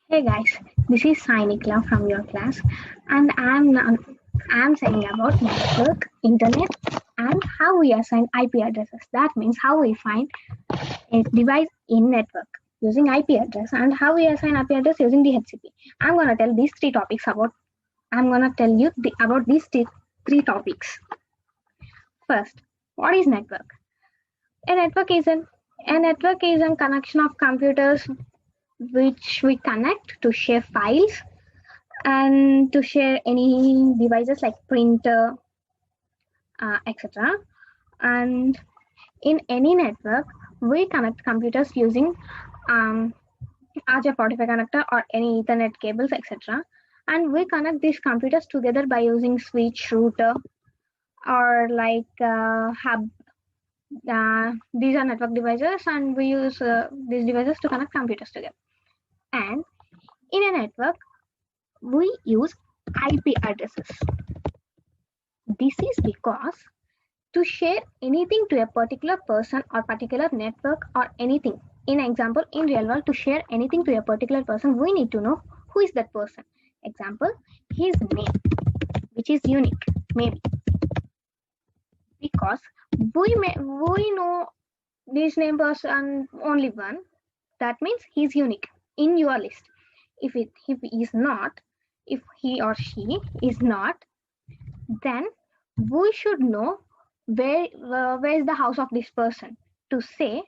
Hey guys, this is Sai Nikla from your class, and I'm saying about network, internet, and how we assign IP addresses. That means how we find a device in network using IP address, and how we assign IP address using DHCP. I'm gonna tell these three topics about. I'm gonna tell you about these three topics. First, what is network? A network is an a network is a connection of computers which we connect to share files and to share any devices like printer, etc. And in any network, we connect computers using um, RJ45 connector or any Ethernet cables, etc. And we connect these computers together by using switch, router, or like hub. These are network devices, and we use these devices to connect computers together. And in a network, we use IP addresses. This is because to share anything to a particular person or particular network or anything. In example, in real world, to share anything to a particular person, we need to know who is that person. Example, his name, which is unique, maybe because we know this name person only one. That means he's unique in your list. If he is not, if he or she is not, then we should know where is the house of this person to say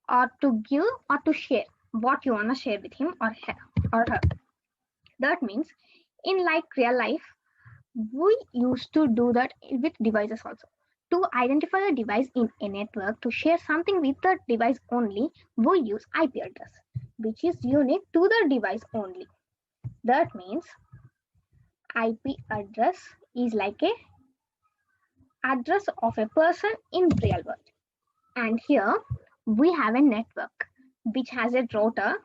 or to give or to share what you want to share with him or her. That means in like real life, we used to do that with devices also. To identify a device in a network, to share something with the device only, we use IP address, which is unique to the device only. That means IP address is like a address of a person in real world. And here we have a network which has a router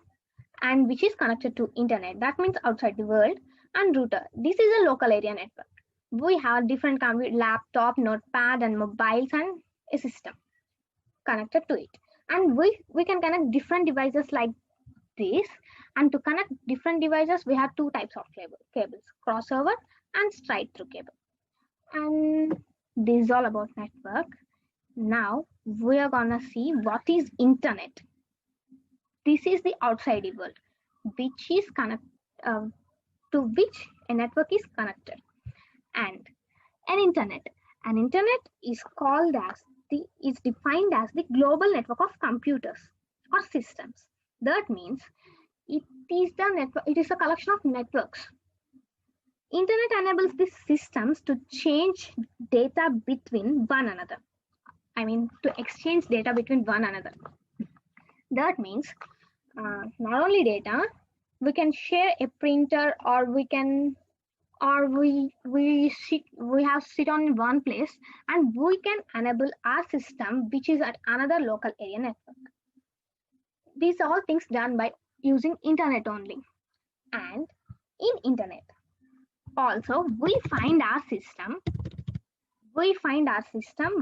and which is connected to internet. That means outside the world. And router. This is a local area network. We have different laptop, notepad, and mobiles and a system connected to it. And we can connect different devices like this. And to connect different devices, we have two types of cables, crossover and straight through cable. And this is all about network. Now we are gonna see what is internet. This is the outside world, which is uh, to which a network is connected. And an internet. An internet is called as is defined as the global network of computers or systems. That means it is the network. It is a collection of networks. Internet enables these systems to change data between one another. I mean, to exchange data between one another. That means not only data, we can share a printer, or we have sit on one place, and we can enable our system which is at another local area network. These are all things done by using internet only. And in internet also we find our system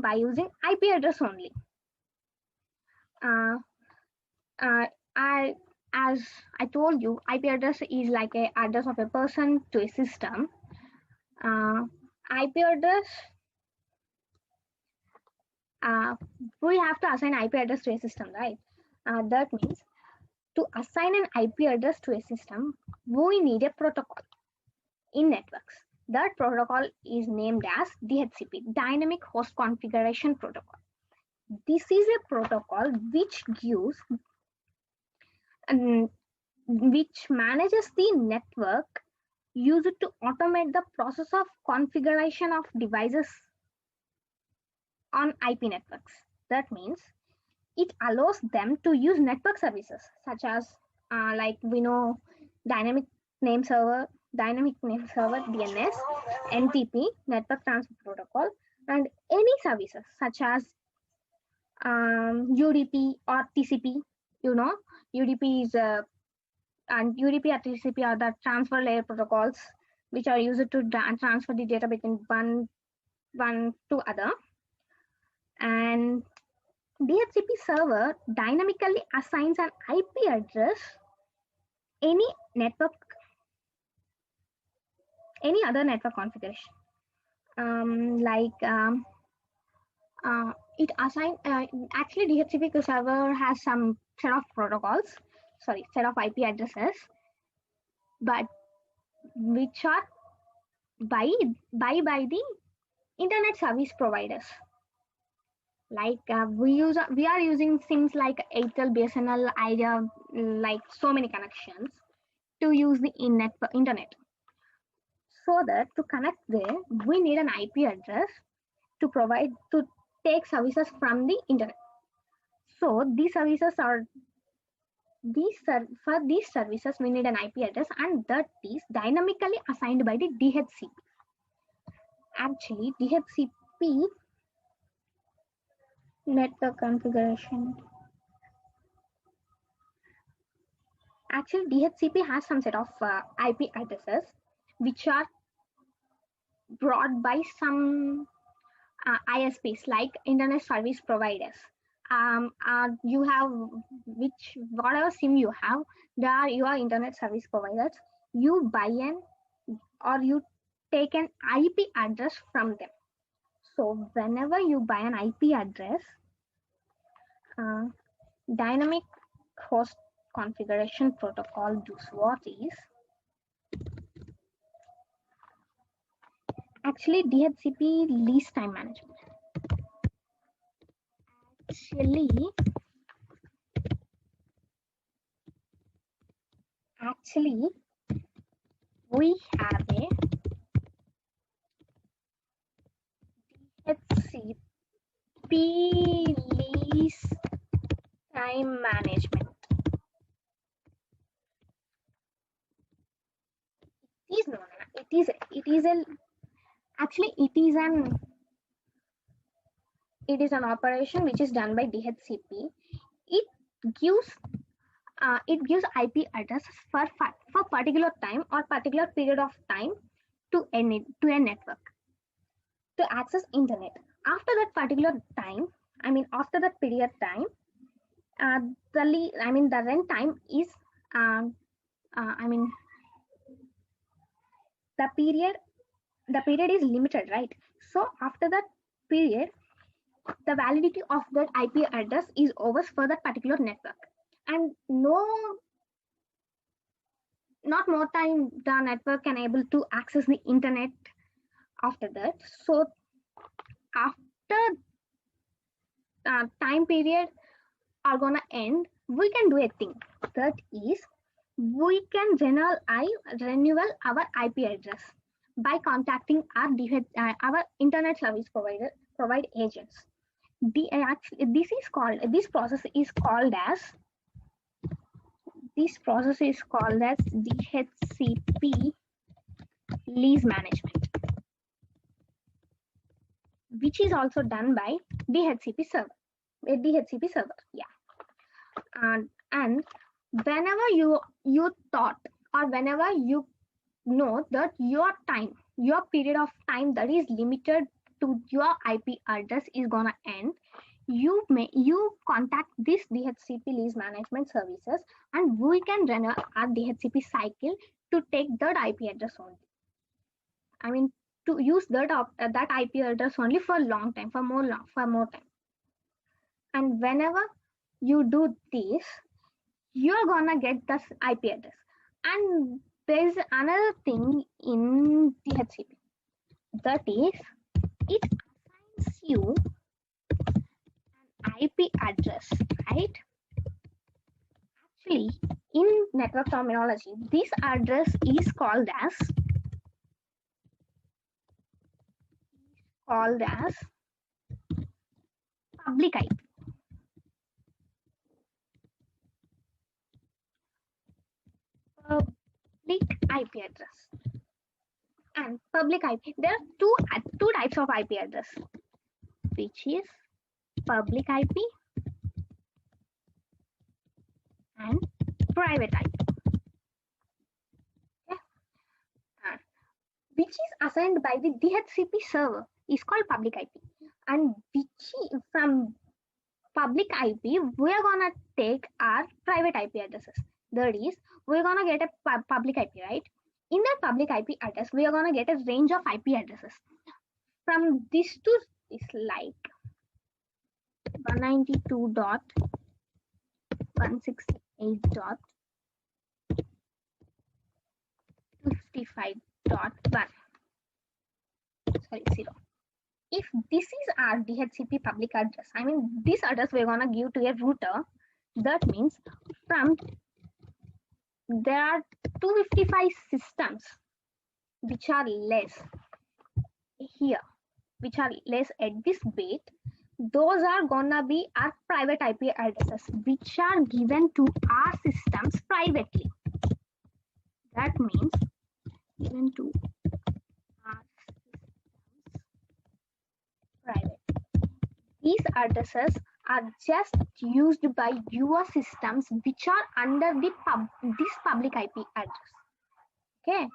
by using IP address only. uh, uh, I, as I told you, IP address is like a address of a person to a system. IP address, we have to assign IP address to a system, right? That means to assign an IP address to a system, we need a protocol in networks. That protocol is named as DHCP, Dynamic Host Configuration Protocol. This is a protocol which gives which manages the network used to automate the process of configuration of devices on IP networks. That means it allows them to use network services such as like we know dynamic name server, DNS, NTP, network transfer protocol, and any services such as UDP or TCP. You know, UDP is and UDP or TCP are the transfer layer protocols which are used to transfer the data between one to other. And DHCP server dynamically assigns an IP address any network, any other network configuration, like it assign actually DHCP server has some set of protocols, sorry, set of IP addresses, but which are by the internet service providers. Like we are using things like Airtel, BSNL, Idea, like so many connections to use the internet. So that to connect there, we need an IP address to provide to take services from the internet. So these services are for these services we need an IP address, and that is dynamically assigned by the DHCP. Actually, DHCP network configuration. Actually, DHCP has some set of IP addresses which are brought by some ISPs like internet service providers. You have whatever SIM you have, they are your internet service providers. You buy or you take an IP address from them. So whenever you buy an IP address, dynamic host configuration protocol does what is actually DHCP lease time management. Actually, we have a DHCP lease time management. It is an operation which is done by DHCP. It gives IP address for particular time or particular period of time to a network to access internet. After that particular time, after that period time, the rent time is the period is limited, right? So after that period, the validity of that IP address is over for that particular network, and not more time the network can able to access the internet after that. So after time period are gonna end, we can do a thing, that is we can renewal our IP address by contacting our internet service provide agents. This process is called as DHCP lease management, which is also done by DHCP server. And whenever you thought, or whenever you know that your period of time that is limited to your IP address is gonna end, you contact this DHCP lease management services, and we can run our DHCP cycle to take that IP address only. To use that IP address only for long time, for more time. And whenever you do this, you're gonna get this IP address. And there's another thing in DHCP, that is it assigns you an IP address, right? Actually, in network terminology, this address is called as public IP. Public IP address and public IP. There are two types of IP address, which is public IP and private IP. Okay. Which is assigned by the DHCP server is called public IP, and from public IP we are gonna take our private IP addresses. That is, we're gonna get a public IP, right? In that public IP address, we are gonna get a range of IP addresses. From this to this, like 192.168.255.1. Sorry, 0. If this is our DHCP public address, I mean this address we're gonna give to a router, that means from there are 255 systems which are less here, which are less at this bit. Those are gonna be our private IP addresses which are given to our systems privately. That means given to our systems private. These addresses are just used by your systems which are under the this public IP address. Okay,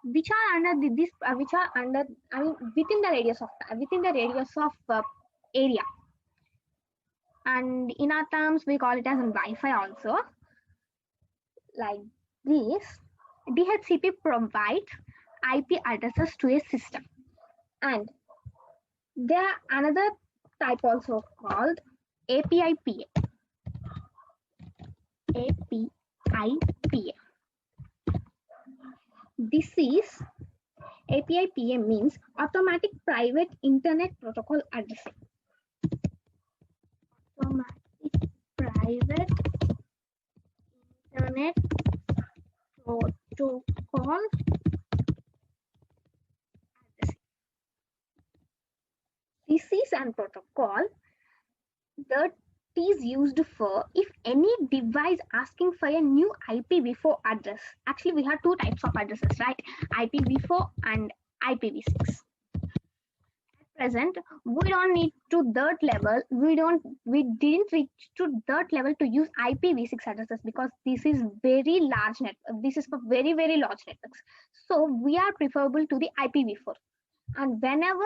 which are under which are under, I mean within the radius of area. And in our terms, we call it as Wi-Fi also. Like this, DHCP provides IP addresses to a system. And there are another type also called API-PA. API-PA. This is API-PA means Automatic Private Internet Protocol Addressing. Automatic Private Internet Protocol addressing. This is a protocol that is used for if any device asking for a new IPv4 address. Actually, we have two types of addresses, right? IPv4 and IPv6. Present, we don't need to that level. We didn't reach to that level to use IPv6 addresses because this is very large network. This is for very large networks. So we are preferable to the IPv4. And whenever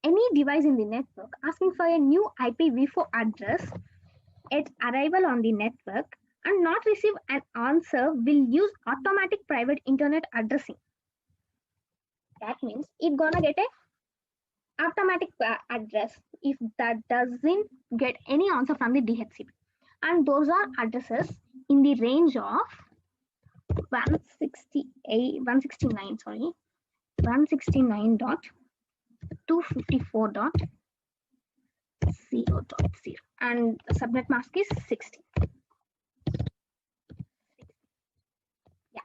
any device in the network asking for a new IPv4 address at arrival on the network and not receive an answer will use automatic private internet addressing. That means it's gonna get a automatic address if that doesn't get any answer from the DHCP, and those are addresses in the range of 169.254.0.0 and subnet mask is 60. Yeah,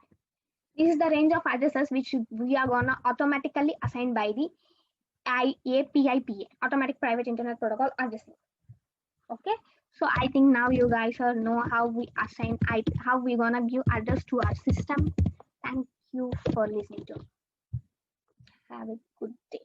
this is the range of addresses which we are gonna automatically assign by the API-PA, Automatic Private Internet Protocol addressing. Okay, so I think now you guys all know how we assign how we gonna give address to our system. Thank you for listening to me. Have a good day.